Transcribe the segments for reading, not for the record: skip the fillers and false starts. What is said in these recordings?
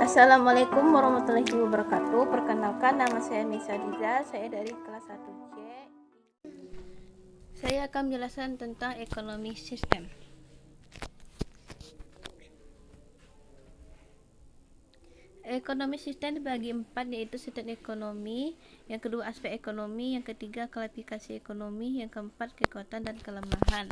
Assalamualaikum warahmatullahi wabarakatuh. Perkenalkan, nama saya Nisa Diza. Saya dari kelas 1C. Saya akan menjelaskan tentang ekonomi sistem. Ekonomi sistem dibagi 4, yaitu sistem ekonomi, yang kedua aspek ekonomi, yang ketiga klasifikasi ekonomi, yang keempat kekuatan dan kelemahan.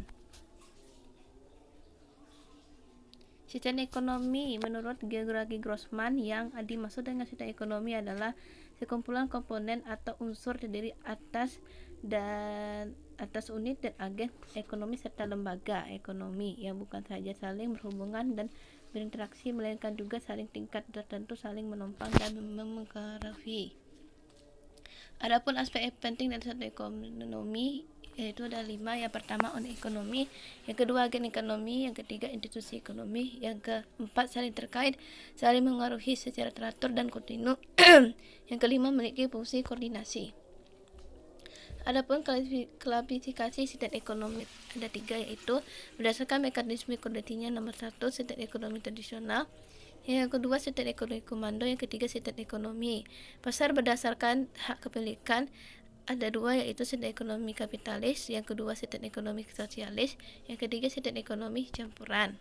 Sistem ekonomi menurut Gregory Grossman, yang dimaksud dengan sistem ekonomi adalah sekumpulan komponen atau unsur terdiri atas unit dan agen ekonomi serta lembaga ekonomi yang bukan saja saling berhubungan dan berinteraksi, melainkan juga saling tingkat tertentu saling menopang dan mempengaruhi. Adapun aspek penting dari sistem ekonomi yaitu ada 5. Yang pertama unit ekonomi, yang kedua agen ekonomi, yang ketiga institusi ekonomi, yang keempat saling terkait, saling mengaruhi secara teratur dan kontinu, yang kelima memiliki fungsi koordinasi. Adapun klasifikasi sistem ekonomi ada 3, yaitu berdasarkan mekanisme koordinasinya. Nomor 1 sistem ekonomi tradisional, yang kedua sistem ekonomi komando, yang ketiga sistem ekonomi pasar berdasarkan hak kepemilikan. Ada 2, yaitu sistem ekonomi kapitalis, yang kedua sistem ekonomi sosialis, yang ketiga sistem ekonomi campuran.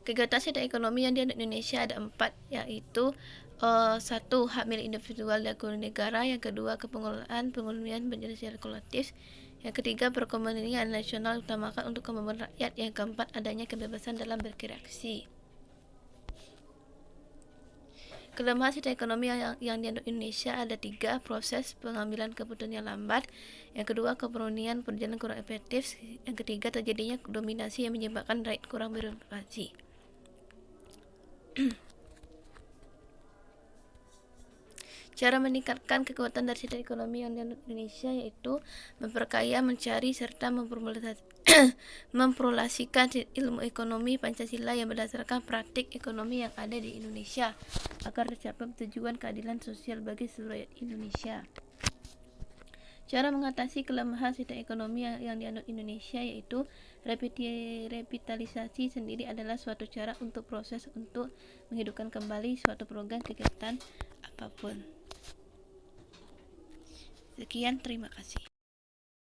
Kegiatan sistem ekonomi yang di Indonesia ada 4, yaitu 1. Hak milik individual dan negara, yang kedua pengelolaan berjenis kolektif, yang ketiga perekonomian nasional utamakan untuk kemampuan rakyat, yang keempat adanya kebebasan dalam berkreasi. Kelemahan sistem ekonomi yang di Indonesia ada 3. Proses pengambilan keputusan yang lambat, yang kedua keberanian perjalanan kurang efektif, yang ketiga terjadinya dominasi yang menyebabkan rakyat kurang berpartisipasi. Cara meningkatkan kekuatan dari sistem ekonomi yang di Indonesia yaitu memperkaya, mencari, serta mempromosikan ilmu ekonomi Pancasila yang berdasarkan praktik ekonomi yang ada di Indonesia agar tercapai tujuan keadilan sosial bagi seluruh rakyat Indonesia. Cara mengatasi kelemahan sistem ekonomi yang di Indonesia yaitu revitalisasi sendiri adalah suatu cara untuk proses untuk menghidupkan kembali suatu program kegiatan apapun. Sekian, terima kasih.